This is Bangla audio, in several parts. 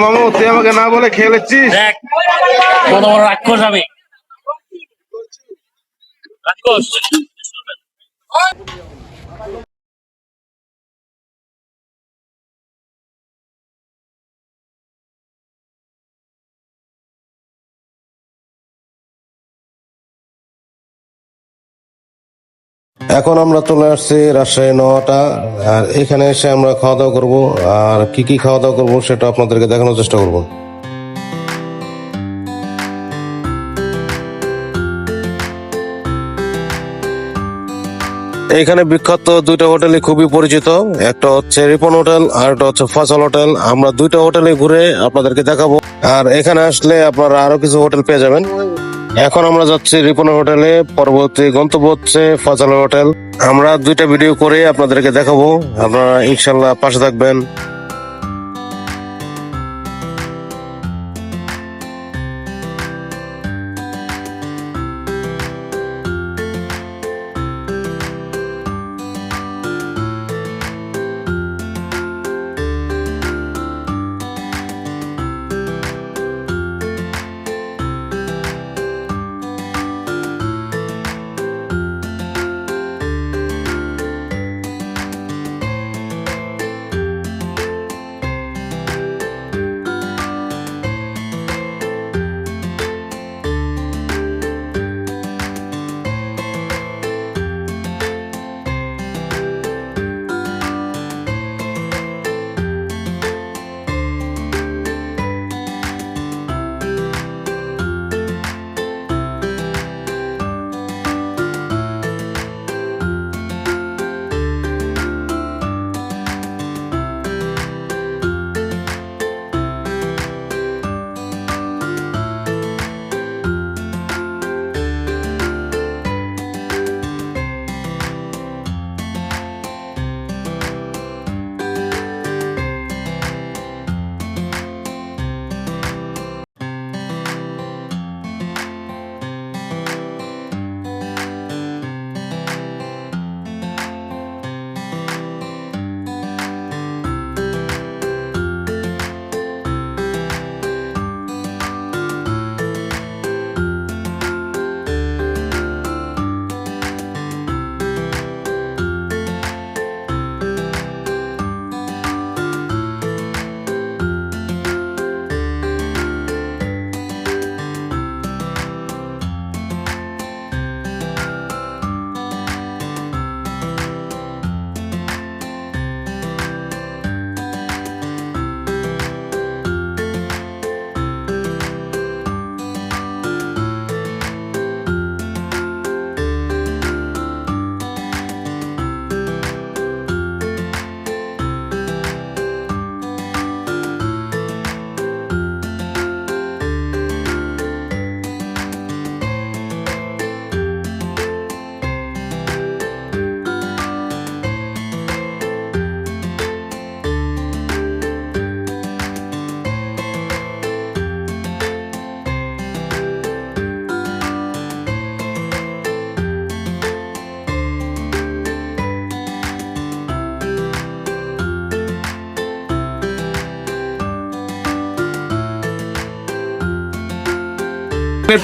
মামু তুই আমাকে না বলে খেয়ে নিচ্ছিস। কত বড় রাক্ষস আমি। এখন আমরা চলে আসছি রাজশাহী নওয়াটা, আর এখানে এসে আমরা খাওয়া দাওয়া করবো। আর কি কি খাওয়া দাওয়া করবো সেটা আপনাদেরকে দেখানোর চেষ্টা করবো। এখানে বিখ্যাত দুইটা হোটেলই খুবই পরিচিত, একটা হচ্ছে রিপন হোটেল আর একটা হচ্ছে ফয়সাল হোটেল। আমরা দুইটা হোটেলে ঘুরে আপনাদেরকে দেখাবো, আর এখানে আসলে আপনারা আরো কিছু হোটেল পেয়ে যাবেন। এখন আমরা যাচ্ছি রিপন হোটেলে, পরবর্তী গন্তব্য হচ্ছে ফয়সাল হোটেল। আমরা দুইটা ভিডিও করে আপনাদেরকে দেখাবো, আপনারা ইনশাল্লাহ পাশে থাকবেন।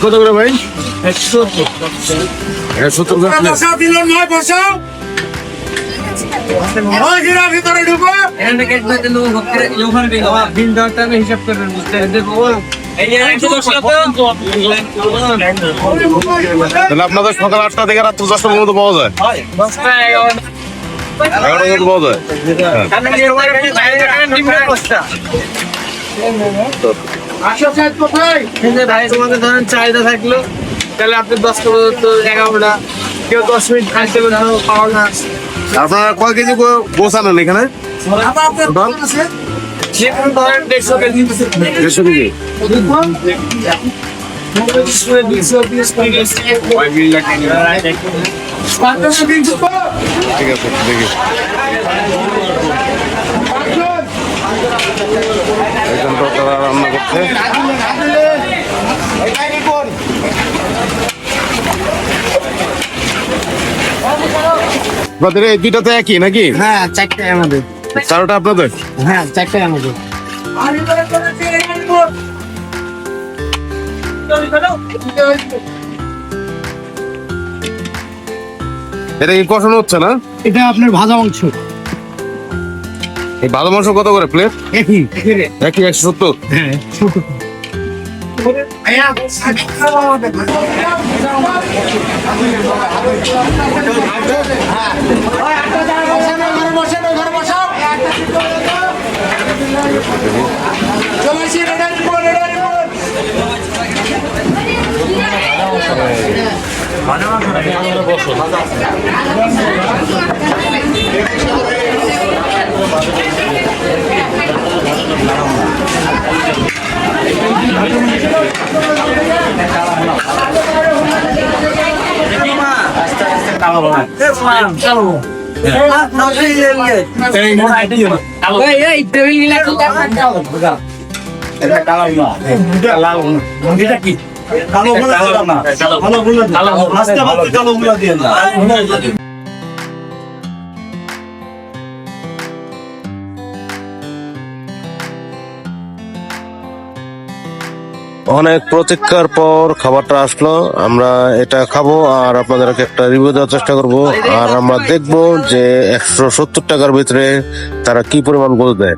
কত করে ভাই? 170 আপনাদের সকাল 8টা থেকে রাত 10টার মধ্যে পাওয়া যায়, 11টার মধ্যে পাওয়া যায়। তোমাদের ধরেন চাহিদা থাকলো তাহলে আপনি 10টা পর্যন্ত 11টা, কেউ 10 মিনিট খাইতে পাওয়া না। আপনারা কয় কেজি গোছ আনেন এখানে? ধরেন 150 কেজি। 150 কেজি ঠিক আছে, দেখি এখানটা আছে। আপনাদের এই দুইটাতে একই নাকি? হ্যাঁ, চারটায় আমাদের। চারোটা আপনাদের? হ্যাঁ, চারটায় আমাদের। এটা কি কষানো হচ্ছে না? এটা আপনার ভাজা মাংস। এই ভালো মাংস কত করে প্লেট? একই। একই 170। হ্যাঁ, ছোট। অনেক প্রতীক্ষার পর খাবারটা আসলো, আমরা এটা খাবো আর আপনাদেরকে একটা রিভিউ দেওয়ার চেষ্টা করব। আর আমরা দেখবো যে 170 টাকার ভিতরে তারা কি পরিমাণ গোল দেয়।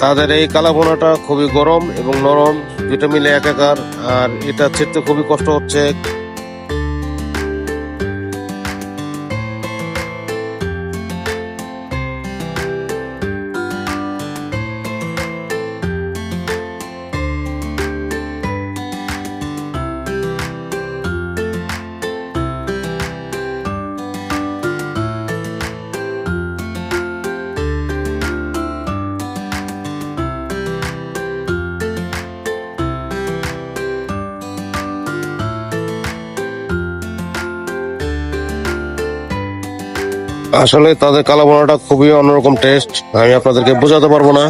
তাদের এই কালাভুনাটা খুবই গরম এবং নরম, দুটো মিলে একাকার। আর এটা ছিঁড়তে খুবই কষ্ট হচ্ছে। আসলে তাদের কালাভুনাটা খুবই অন্যরকম টেস্ট, আমি আপনাদেরকে বোঝাতে পারবো না।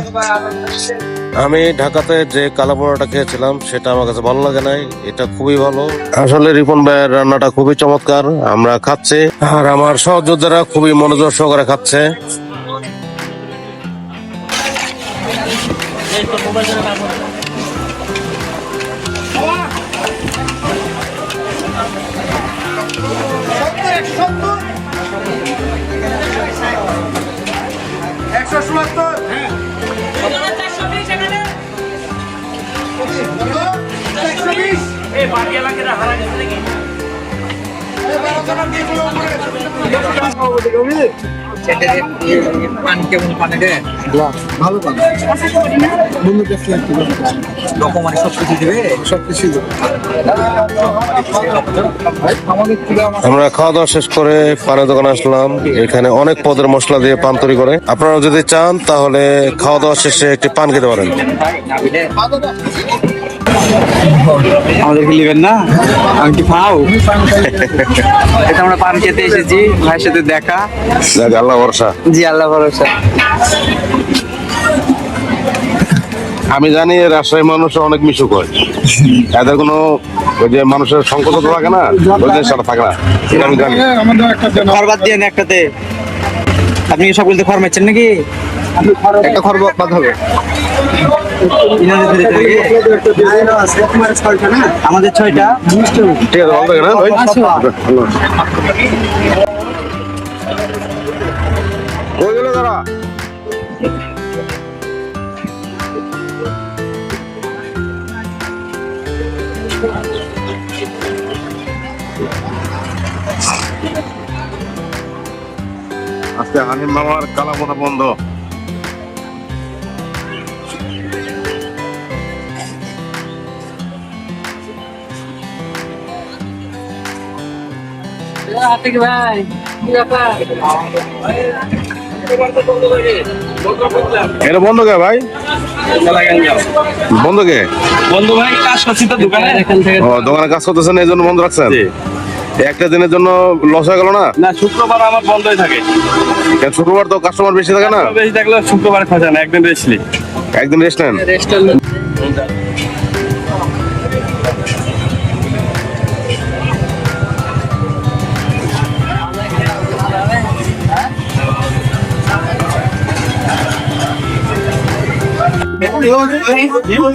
আমি ঢাকাতে যে কালাভুনাটা খেয়েছিলাম সেটা আমার কাছে ভালো লাগে নাই, এটা খুবই ভালো। আসলে রিপন ভাইয়ের রান্নাটা খুবই চমৎকার, আমরা খাচ্ছি আর আমার সহযোদ্ধারা খুবই মনোযোগ সহকারে খাচ্ছে। পান কেমন? পানি রে ভালো পান, বন্ধু কাছে ডকুমেন্ট সবকিছু দিবে, সবকিছু দিবে। আমরা খাওয়া দাওয়া শেষ করে পানের দোকানে আসলাম। এখানে অনেক পদের মশলা দিয়ে পান তৈরি করে, আপনারা যদি চান তাহলে খাওয়া দাওয়া শেষে একটি পান খেতে পারেন। আমাদেরকে নেবেন না? আমি কি পাও? এটা আমরা পান খেতে এসেছি, ভাইয়ের সাথে দেখা। আল্লাহ ভরসা। জি, আল্লাহ ভরসা। আমি জানি রাজশাহী মানুষ অনেক মিশুক হয়, এদের কোনো ওই যে মানুষের সংকট তো থাকে না, ওই জিনিসটা থাকে না, এটা আমি জানি। খরবাদ দিয়ে একটাতে। আপনি কি সকলতে খড় মারছেন নাকি? একটা খড় বাদ হবে। আমাদের 6টা। ঠিক আছে, ভালো থাকে না ভাই? কই গেলে তারা? আজকে হানিফ মামার কালাপোনা বন্ধ। এটা বন্ধ কে ভাই? বন্ধ কে? বন্ধু ভাই কাজ করছি তো দোকানে। ও, দোকানে কাজ করতেছেন এই জন্য বন্ধ রাখছেন? একটা দিনের জন্য লস হয়ে গেল না? না, শুক্রবার আমার বন্ধই থাকে। কেন, শুক্রবার তো কাস্টমার বেশি থাকে না? বেশি থাকলে শুক্রবার খোঁজা না, একদিন রেস্টলি। একদিন রেস্ট নেন।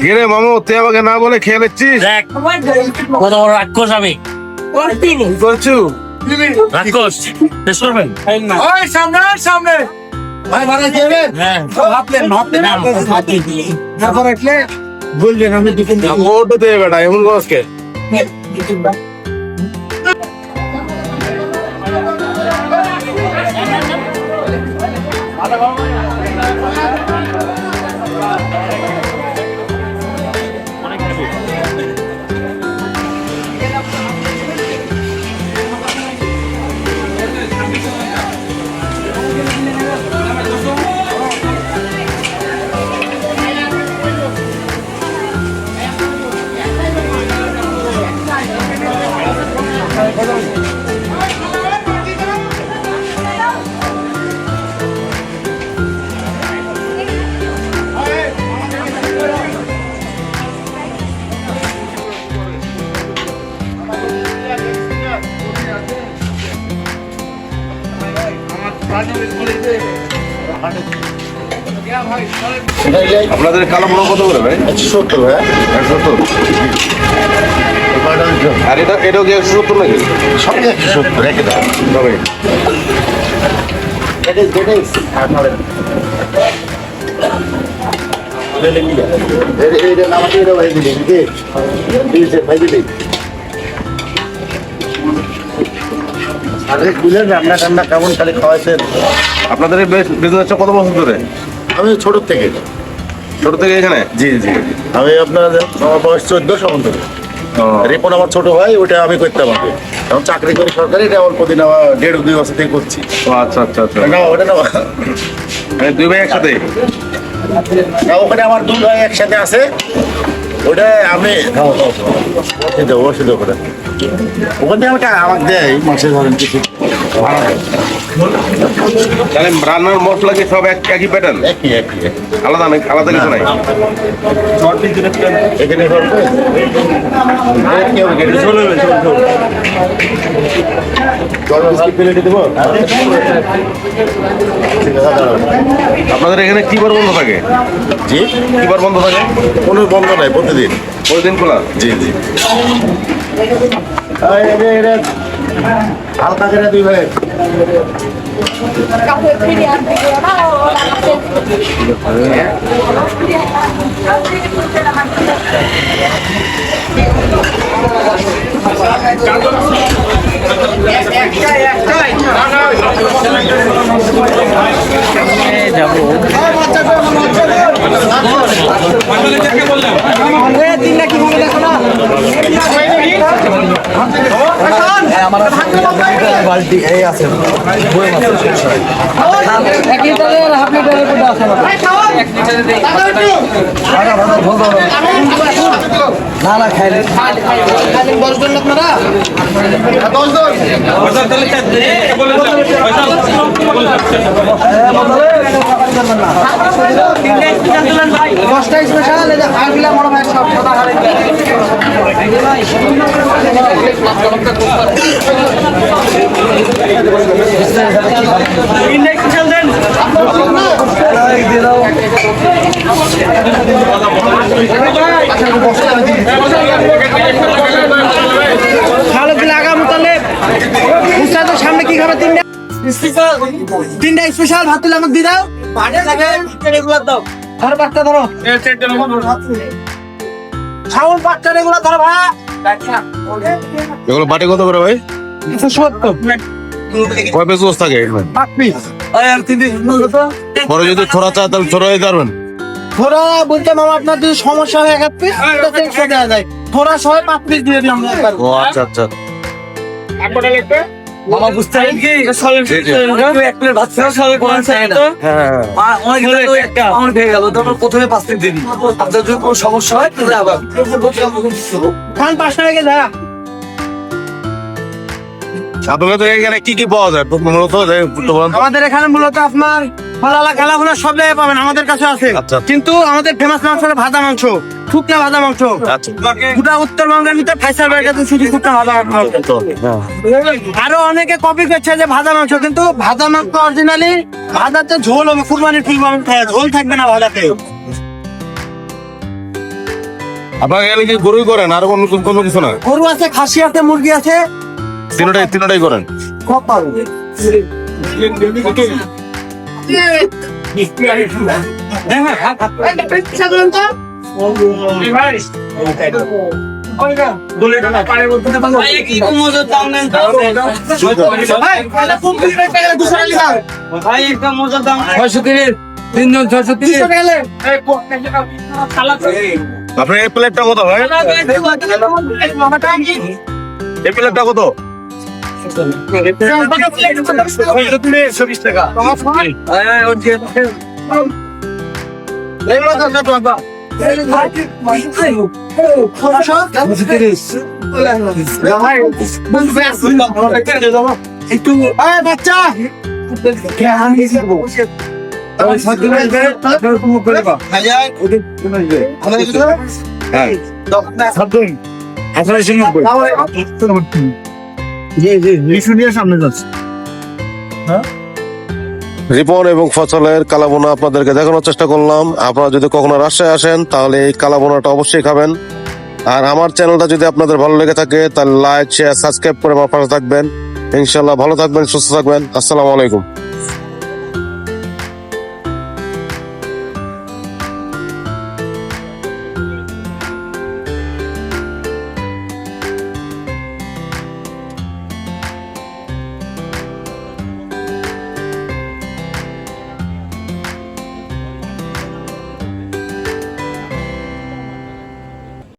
কিরে মামু, তুই আমাকে না বলে খেয়ে নিচ্ছিস? দেখ কত বড় রাক্ষস আমি। কি করছু? রাক্ষস শেষ করবেন? হ্যাঁ ওটা দে বেটা, এমন করছকে? আপনাদের কালাপোনা কত করে ভাই? 170 ভাই। 170। আর এটাও কি 170 নাকি? সব 170 রেখে দাও। তবে রান্না টান্না কেমন খালি খাওয়াইছেন? আপনাদের এই বিজনেসটা কত বছর ধরে? আমি ছোট থেকে। ছোট থেকে এখানে? জি জি, আমি আপনার আমার বয়স 14 সমান থেকে। রিপন আমার ছোট ভাই, ওটা আমি করতাম আগে। এখন চাকরি করি সরকারি, এটা অল্প দিন আমার 1.5-2 বছর থেকে করছি। ও আচ্ছা আচ্ছা আচ্ছা। না ওটা না, মানে দুই ভাই একসাথে? না, ওখানে আমার 2 ভাই একসাথে আছে। ওটা আমি ওষুধ ওখানে ওখানে আমাকে আমাকে দেয় মাসে ধরেন কিছু ভাড়া দেয়। তাহলে রান্নার মশলা কি সব একই প্যাটার্ন? একই একই একই। আলাদা নাকি? আলাদা কিছু নাই? এখানে আপনাদের এখানে কি বার বন্ধ থাকে? জি, কি বার বন্ধ থাকে? কোনো বন্ধ নাই, প্রতিদিন। প্রতিদিন খোলা? জি জি। হালকা করে 2 ভাই। বালতি এই আছে না না খাইলে 10 জন আপনারা 10 জন দশটা স্পেশাল আগলা বড় ভাই সব সাদা হারে ইন্ডেক্স স্পেশাল দেন ভালো কি লাগা মোতালে উস্তাদের সামনে কি খাবে? তিনটা স্পেশাল ভাত তুলে আমাকে দিয়ে দাও। রেগুলার দাও। ধরো বাচ্চা ধরো। ছাউল বাচ্চা রেগুলার ধরো ভাই। এগুলো বাটি কত করে ভাই? কয় পিস গোস থাকে? পরে যদি থোড়া চায় তাহলে থোড়া দিতে পারবেন? থোড়া বলতে মামা আপনার যদি সমস্যা হয় 1 পিস দেওয়া যায়, থোড়া সহ 5 পিস দিয়ে দিলাম একবার। ও আচ্ছা আচ্ছা। মামা বুঝতে পারেন কি এক প্লেট ভাত খাওয়া সবাই কোরআন চাই না হ্যাঁ অনেক আমার ভেঙে গেল তখন প্রথমে 5 দিন দিবি আপনার যদি কোনো সমস্যা হয় তাহলে আবার খান 5 টাকা যা। আপনাদের তো এখানে কি কি পাওয়া যায় মূলত? একটু বলেন তো। আমাদের এখানে মূলত আপনার ফলালা কালাভুনা সব জায়গায় পাবেন, আমাদের কাছে আছে। আচ্ছা। কিন্তু আমাদের ফেমাস মাংস হলো ভাজা মাংস, শুকনা ভাজা মাংস। আচ্ছা। গোটা উত্তরবঙ্গের ভিতরে ফাইসার কাছে শুধু শুকনা ভাজা মাংস। আরো অনেকে কপি করছে যে ভাজা মাংস, কিন্তু ভাজা মাংস অরিজিনালি ভাজাতে ঝোল হবে, কুরবানির ফুল ঝোল থাকবে না ভাজাতে। আপনারা এখানে কি গরুই করেন আর কোনো কিছু না? গরু আছে, খাসি আছে, মুরগি আছে, তিনটাই করেন? সব পাবেন। আপনার এই প্লেটটা কত ভাই? এই প্লেটটা কত? 120 টাকা। একটু বাচ্চা রিপন এবং ফসলের কালাবোনা আপনাদেরকে দেখানোর চেষ্টা করলাম। আপনারা যদি কখনো রাজশাহী আসেন তাহলে এই কালাবোনাটা অবশ্যই খাবেন। আর আমার চ্যানেলটা যদি আপনাদের ভালো লেগে থাকে তাহলে লাইক শেয়ার সাবস্ক্রাইব করে আমার পাশে থাকবেন। ইনশাল্লাহ ভালো থাকবেন, সুস্থ থাকবেন। আসসালামু আলাইকুম।